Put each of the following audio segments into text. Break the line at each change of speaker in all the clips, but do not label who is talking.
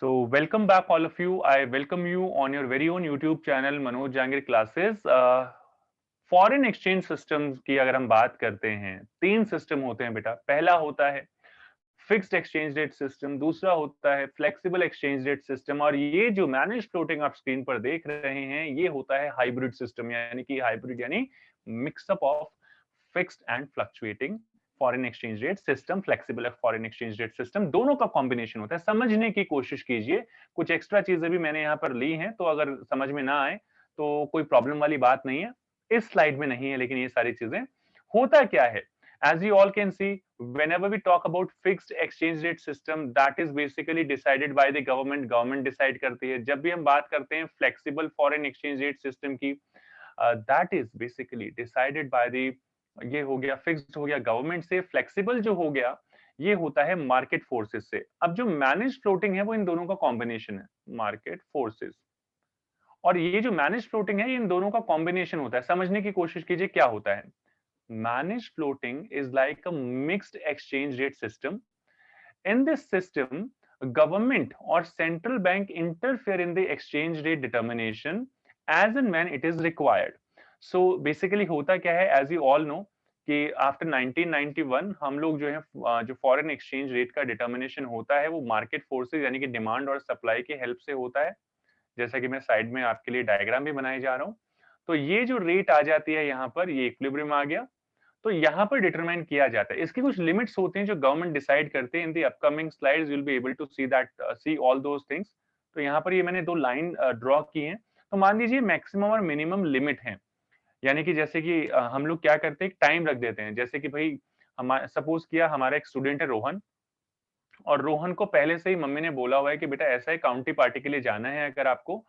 So welcome back all of you. I welcome you on your very own YouTube channel Manoj Jangir classes. Foreign exchange systems की अगर हम बात करते हैं, तीन सिस्टम होते हैं बेटा। पहला होता है फिक्स्ड एक्सचेंज रेट सिस्टम, दूसरा होता है फ्लेक्सिबल एक्सचेंज रेट सिस्टम, और ये जो मैनेज फ्लोटिंग आप स्क्रीन पर देख रहे हैं ये होता है हाइब्रिड सिस्टम, यानी कि हाइब्रिड यानी mixup of fixed and fluctuating foreign exchange rate system, flexible foreign exchange rate system, दोनों का कॉम्बिनेशन होता है। समझने की कोशिश कीजिए, कुछ एक्स्ट्रा चीजें भी मैंने यहाँ पर ली हैं, तो अगर समझ में ना आए तो कोई प्रॉब्लम वाली बात नहीं है। इस स्लाइड में नहीं है, लेकिन ये सारी चीजें होता क्या है, as you all can see, whenever we talk about fixed exchange rate system, that is basically decided by the government decide करती है। जब भी हम बात करते हैं flexible foreign exchange rate system की, that is basically decided by the, ये हो गया फिक्स्ड हो गया गवर्नमेंट से, फ्लेक्सिबल जो हो गया ये होता है मार्केट फोर्सेस से। अब जो मैनेज फ्लोटिंग है वो इन दोनों का कॉम्बिनेशन है, मार्केट फोर्सेस और ये जो मैनेज फ्लोटिंग है, इन दोनों का कॉम्बिनेशन होता है। समझने की कोशिश कीजिए क्या होता है। Managed floating is like a mixed exchange rate system. In this system, government or central bank interfere in the exchange rate determination as and when it is required. So basically होता क्या है, as you all know कि after 1991 हम लोग जो है जो foreign exchange rate का डिटर्मिनेशन होता है वो मार्केट फोर्सेस यानी कि डिमांड और सप्लाई के हेल्प से होता है। जैसा कि मैं साइड में आपके लिए डायग्राम भी बनाए जा रहा हूँ। तो ये जो रेट आ जाती है यहाँ पर, ये इक्विलिब्रियम आ गया, तो यहाँ पर डिटरमाइन किया जाता है। इसके कुछ लिमिट्स होते हैं जो गवर्नमेंट डिसाइड करते हैं। In the upcoming slides you will be able to see that, see all those things. तो यहाँ पर ये मैंने दो लाइन ड्रॉ की हैं। तो मान लीजिए मैक्सिमम और मिनिमम लिमिट है, यानी कि जैसे कि हम लोग क्या करते हैं, टाइम रख देते हैं। जैसे कि भाई हम सपोज किया हमारा एक स्टूडेंट है रोहन, और रोहन को पहले से ही मम्मी ने बोला हुआ है कि बेटा ऐसा है काउंटी पार्टी के लिए जाना है अगर आपको,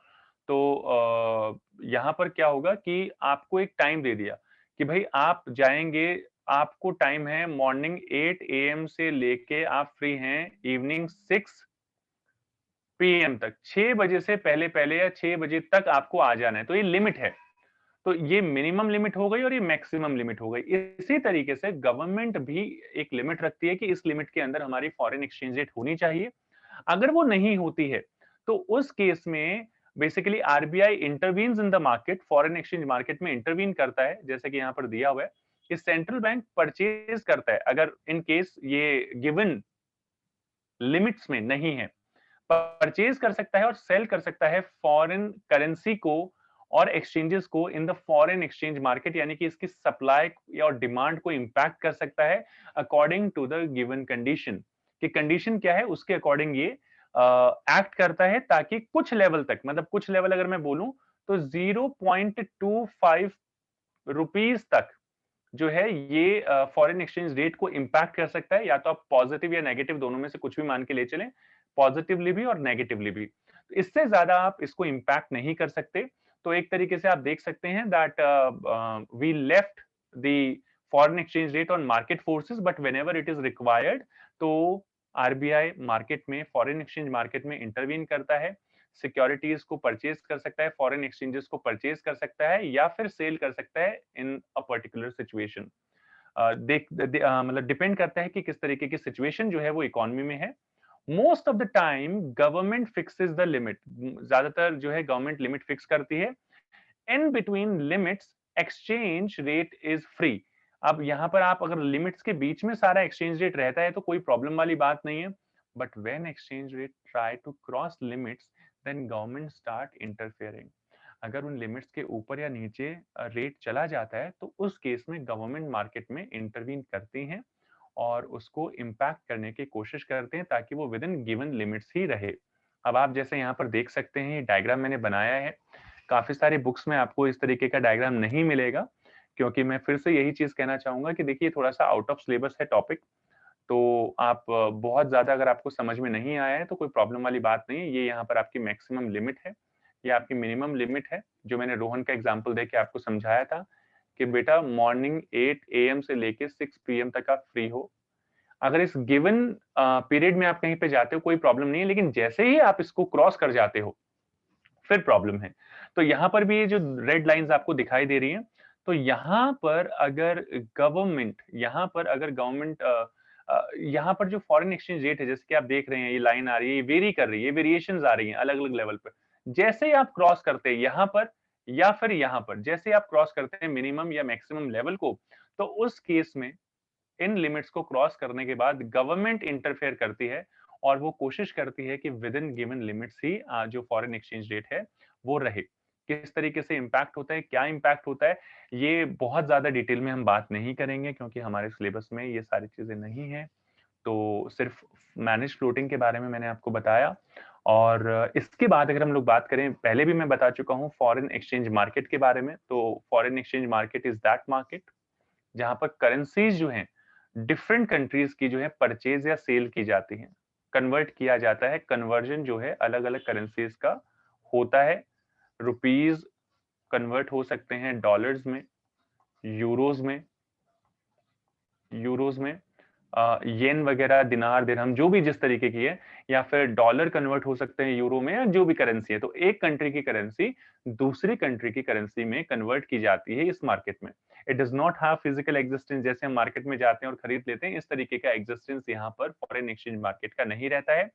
तो यहाँ पर क्या होगा कि आपको एक टाइम दे दिया कि भाई आप जाएंगे, आपको टाइम है मॉर्निंग 8 AM से लेके आप फ्री हैं इवनिंग 6 PM तक। 6 बजे से पहले पहले या 6 बजे तक आपको आ जाना है, तो ये लिमिट है। तो ये मिनिमम लिमिट हो गई और ये मैक्सिमम लिमिट हो गई। इसी तरीके से गवर्नमेंट भी एक लिमिट रखती है कि इस लिमिट के अंदर हमारी फॉरेन एक्सचेंज रेट होनी चाहिए। अगर वो नहीं होती है तो उस केस में basically RBI intervenes in the market, foreign exchange market में इंटरवीन करता है, जैसे कि यहाँ पर दिया हुआ है कि सेंट्रल बैंक परचेज करता है अगर इन केस ये गिवन लिमिट्स में नहीं है। परचेज कर सकता है और सेल कर सकता है फॉरेन करेंसी को और एक्सचेंजेस को in the foreign exchange market, यानी कि इसकी सप्लाई और डिमांड को इंपैक्ट कर सकता है according to the given condition. कि कंडीशन क्या है उसके अकॉर्डिंग ये एक्ट करता है, ताकि कुछ लेवल तक, मतलब कुछ लेवल अगर मैं बोलूं तो 0.25 रुपीज तक जो है ये फॉरेन एक्सचेंज रेट को इंपैक्ट कर सकता है। या तो आप पॉजिटिव या नेगेटिव दोनों में से कुछ भी मान के ले चलें, पॉजिटिवली भी और नेगेटिवली भी। तो इससे ज्यादा आप इसको इंपैक्ट नहीं कर सकते। तो एक तरीके से आप देख सकते हैं that we left the foreign exchange rate on market forces, but whenever it is required तो आरबीआई मार्केट में, फॉरेन एक्सचेंज मार्केट में इंटरवीन करता है, सिक्योरिटीज को परचेज कर सकता है, फॉरेन एक्सचेंजेस को परचेज कर सकता है या फिर सेल कर सकता है इन अ पर्टिकुलर सिचुएशन। मतलब डिपेंड करता है कि किस तरीके की सिचुएशन जो है वो इकोनॉमी में है। Most of the time government fixes the limit, ज्यादातर जो है गवर्नमेंट लिमिट फिक्स करती है। In between limits exchange rate is free. अब यहाँ पर आप अगर लिमिट्स के बीच में सारा एक्सचेंज रेट रहता है तो कोई प्रॉब्लम वाली बात नहीं है, but when exchange rate try to cross limits then government start interfering. अगर उन लिमिट्स के ऊपर या नीचे रेट चला जाता है तो उस केस में गवर्नमेंट मार्केट में इंटरवीन करती हैं और उसको इम्पैक्ट करने की कोशिश करते हैं ताकि वो विद इन गिवन लिमिट्स ही रहे। अब आप जैसे यहाँ पर देख सकते हैं, ये डायग्राम मैंने बनाया है। काफी सारी बुक्स में आपको इस तरीके का डायग्राम नहीं मिलेगा, क्योंकि मैं फिर से यही चीज कहना चाहूंगा कि देखिए थोड़ा सा आउट ऑफ सिलेबस है टॉपिक। तो आप बहुत ज्यादा अगर आपको समझ में नहीं आया है तो कोई प्रॉब्लम वाली बात नहीं है। ये यहाँ पर आपकी मैक्सिमम लिमिट है, ये आपकी मिनिमम लिमिट है, जो मैंने रोहन का एग्जांपल देके आपको समझाया था कि बेटा मॉर्निंग 8 AM से लेके 6 PM तक आप फ्री हो। अगर इस गिवन पीरियड में आप कहीं पे जाते हो कोई प्रॉब्लम नहीं है, लेकिन जैसे ही आप इसको क्रॉस कर जाते हो फिर प्रॉब्लम है। तो यहाँ पर भी ये जो रेड लाइंस आपको दिखाई दे रही हैं, तो यहाँ पर अगर गवर्नमेंट यहाँ पर जो फॉरेन एक्सचेंज रेट है, जैसे कि आप देख रहे हैं ये लाइन आ रही है, ये वेरी कर रही है, वेरिएशंस आ रही हैं अलग अलग लेवल पर। जैसे ही आप क्रॉस करते हैं यहाँ पर या फिर यहाँ पर, जैसे आप क्रॉस करते हैं मिनिमम या मैक्सिमम लेवल को, तो उस केस में इन लिमिट्स को क्रॉस करने के बाद गवर्नमेंट इंटरफेयर करती है और वो कोशिश करती है कि विद इन गिवन लिमिट्स ही जो फॉरेन एक्सचेंज रेट है वो रहे। किस तरीके से इम्पैक्ट होता है, क्या इम्पैक्ट होता है, ये बहुत ज्यादा डिटेल में हम बात नहीं करेंगे क्योंकि हमारे सिलेबस में ये सारी चीजें नहीं है। तो सिर्फ मैनेज फ्लोटिंग के बारे में मैंने आपको बताया। और इसके बाद अगर हम लोग बात करें, पहले भी मैं बता चुका हूँ फॉरेन एक्सचेंज मार्केट के बारे में। तो foreign exchange market is that market जहां पर करेंसीज जो हैं डिफरेंट कंट्रीज की जो है परचेज या सेल की जाती हैं, कन्वर्ट किया जाता है। कन्वर्जन जो है अलग अलग करेंसीज का होता है। रुपीज कन्वर्ट हो सकते हैं डॉलर्स में, यूरोज में, यूरोज में, येन वगैरह, दिनार, दिरहम, जो भी जिस तरीके की है, या फिर डॉलर कन्वर्ट हो सकते हैं यूरो में, या जो भी करेंसी है। तो एक कंट्री की करेंसी दूसरी कंट्री की करेंसी में कन्वर्ट की जाती है इस मार्केट में। It does not have physical existence, जैसे हम मार्केट में जाते हैं और खरीद लेते हैं, इस तरीके का एग्जिस्टेंस यहाँ पर फॉरेन एक्सचेंज मार्केट का नहीं रहता है।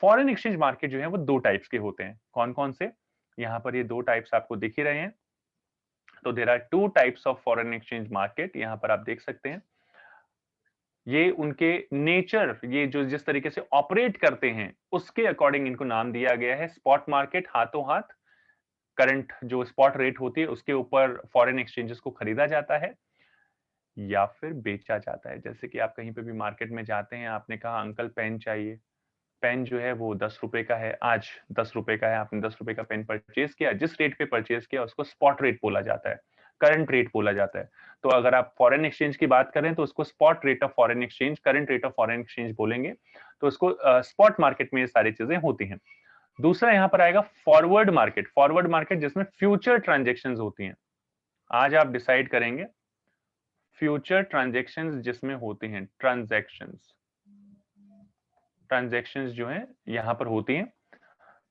फॉरेन एक्सचेंज मार्केट जो है वो दो टाइप्स के होते हैं। कौन कौन से? यहाँ पर ये दो टाइप्स आपको दिख ही रहे हैं। तो there are two types of foreign exchange market, यहाँ पर आप देख सकते हैं। ये उनके नेचर, ये जो जिस तरीके से ऑपरेट करते हैं उसके अकॉर्डिंग इनको नाम दिया गया है। स्पॉट मार्केट, हाथों हाथ करंट जो स्पॉट रेट होती है उसके ऊपर फॉरेन एक्सचेंजेस को खरीदा जाता है या फिर बेचा जाता है। जैसे कि आप कहीं पे भी मार्केट में जाते हैं, आपने कहा अंकल पेन चाहिए, पेन जो है वो 10 रुपए का है, आज 10 रुपए का है, आपने 10 रुपए का पेन परचेज किया, जिस रेट पे परचेज किया उसको स्पॉट रेट बोला जाता है, करंट रेट बोला जाता है। तो अगर आप फॉरेन एक्सचेंज की बात करें तो उसको spot rate of foreign exchange, current rate of foreign exchange बोलेंगे। तो उसको स्पॉट मार्केट में ये सारी चीजें होती हैं। दूसरा यहाँ पर आएगा फॉरवर्ड मार्केट। फॉरवर्ड मार्केट जिसमें फ्यूचर ट्रांजेक्शन होती हैं। आज आप डिसाइड करेंगे, फ्यूचर ट्रांजेक्शन्स जिसमें होती हैं, ट्रांजेक्शन्स ट्रांजेक्शन्स जो है यहाँ पर होती हैं।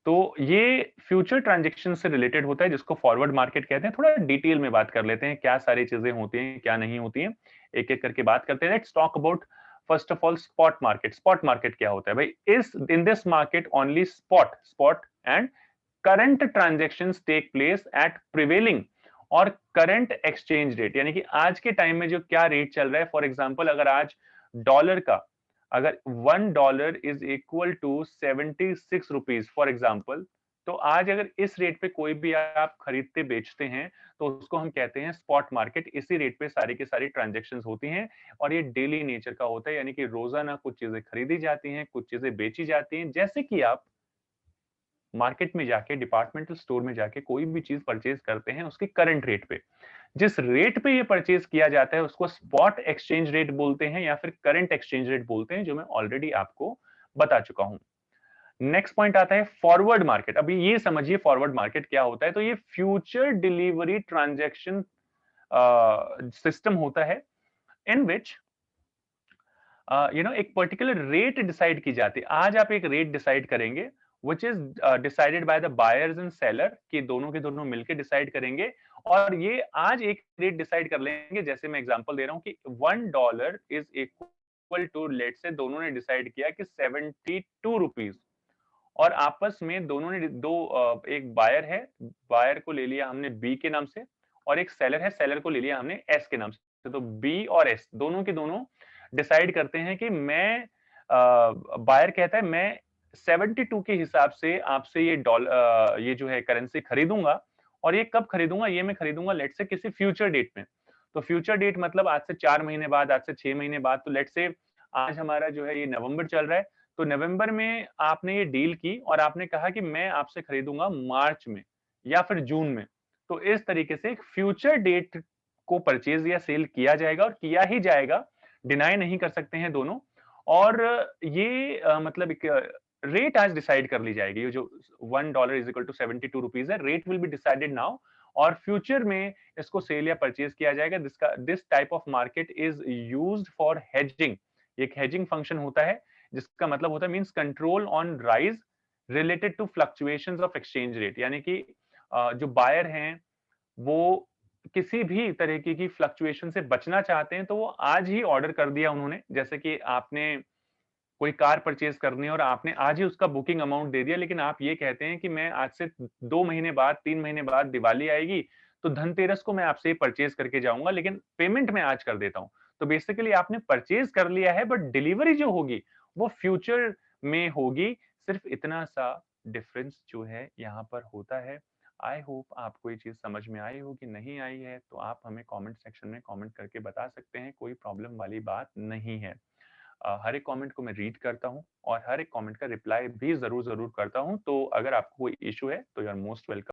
तो ये फ्यूचर ट्रांजेक्शन से रिलेटेड होता है जिसको फॉरवर्ड मार्केट कहते हैं। थोड़ा डिटेल में बात कर लेते हैं क्या सारी चीजें होती हैं, क्या नहीं होती हैं, एक एक करके बात करते हैं। Let's talk about first of all spot market. Spot market क्या होता है भाई? इस in this market only spot and current transactions take place at prevailing और करंट एक्सचेंज रेट, यानी कि आज के टाइम में जो क्या रेट चल रहा है। फॉर एग्जांपल अगर आज डॉलर का, अगर $1 is equal to 76 rupees for example, तो आज अगर इस रेट पे कोई भी आप खरीदते बेचते हैं तो उसको हम कहते हैं स्पॉट मार्केट। इसी रेट पे सारी की सारी ट्रांजेक्शन्स होती हैं और ये डेली नेचर का होता है, यानी कि रोजाना कुछ चीजें खरीदी जाती हैं, कुछ चीजें बेची जाती हैं। जैसे कि आप मार्केट में जाके, डिपार्टमेंटल स्टोर में जाके कोई भी चीज परचेज करते हैं उसके करंट रेट पे, जिस रेट पे ये परचेज किया जाता है उसको स्पॉट एक्सचेंज रेट बोलते हैं या फिर करंट एक्सचेंज रेट बोलते हैं, जो मैं ऑलरेडी आपको बता चुका हूं। नेक्स्ट पॉइंट आता है फॉरवर्ड मार्केट। अभी ये समझिए फॉरवर्ड मार्केट क्या होता है। तो ये फ्यूचर डिलीवरी ट्रांजैक्शन सिस्टम होता है इन विच एक पर्टिकुलर रेट डिसाइड की जाती है। आज आप एक रेट डिसाइड करेंगे which is decided by the buyers and seller, कि दोनों के दोनों मिलकर डिसाइड करेंगे। और ये आज एक रेट डिसाइड कर लेंगे। जैसे मैं एग्जांपल दे रहा हूं कि $1 इज इक्वल टू, लेट से दोनों ने डिसाइड किया कि 72 रुपीज, और आपस में दोनों ने एक बायर है, बायर को ले लिया हमने बी के नाम से, और एक सेलर है, सेलर को ले लिया हमने एस के नाम से। तो बी और एस दोनों के दोनों डिसाइड करते हैं कि मैं, बायर कहता है मैं 72 के हिसाब से आपसे ये जो है करेंसी खरीदूंगा, और ये कब खरीदूंगा? ये मैं खरीदूंगा लेट से किसी फ्यूचर डेट में। तो फ्यूचर डेट मतलब आज से 4 महीने बाद, आज से 6 महीने बाद। तो लेट से आज हमारा जो है ये नवंबर चल रहा है, तो नवंबर में आपने ये डील की और आपने कहा कि मैं आपसे खरीदूंगा मार्च में या फिर जून में। तो इस तरीके से एक फ्यूचर डेट को परचेज या सेल किया जाएगा, और किया ही जाएगा, डिनाई नहीं कर सकते हैं दोनों। और ये मतलब एक रेट आज डिसाइड कर ली जाएगी। ये जो $1 इज इक्वल टू 72 रुपीज है, rate will be decided now, और फ्यूचर में इसको सेल या परचेज किया जाएगा। This type of market is used for hedging. एक हेजिंग फंक्शन होता है जिसका मतलब होता है means control on risk related to fluctuations of exchange rate, यानी कि जो बायर हैं वो किसी भी तरीके की फ्लक्चुएशन से बचना चाहते हैं, तो वो आज ही ऑर्डर कर दिया उन्होंने। जैसे कि आपने कोई कार परचेज़ करनी है और आपने आज ही उसका बुकिंग अमाउंट दे दिया, लेकिन आप ये कहते हैं कि मैं आज से 2 महीने बाद, 3 महीने बाद दिवाली आएगी, तो धनतेरस को मैं आपसे ये परचेज़ करके जाऊँगा, लेकिन पेमेंट मैं आज कर देता हूँ। तो बेसिकली आपने परचेज़ कर लिया है, बट डिलीवरी जो होगी, वो फ्यूचर में होगी। सिर्फ़ इतना-सा डिफ़रेंस जो है यहाँ पर होता है। आई होप आपको ये चीज़ समझ में आई होगी, नहीं आई है तो आप हमें कमेंट सेक्शन में कमेंट करके बता सकते हैं, कोई प्रॉब्लम वाली बात नहीं है। हर एक कमेंट को मैं रीड करता हूँ और हर एक कमेंट का रिप्लाई भी ज़रूर करता हूँ। तो अगर आपको कोई इश्यू है तो यू आर मोस्ट वेलकम।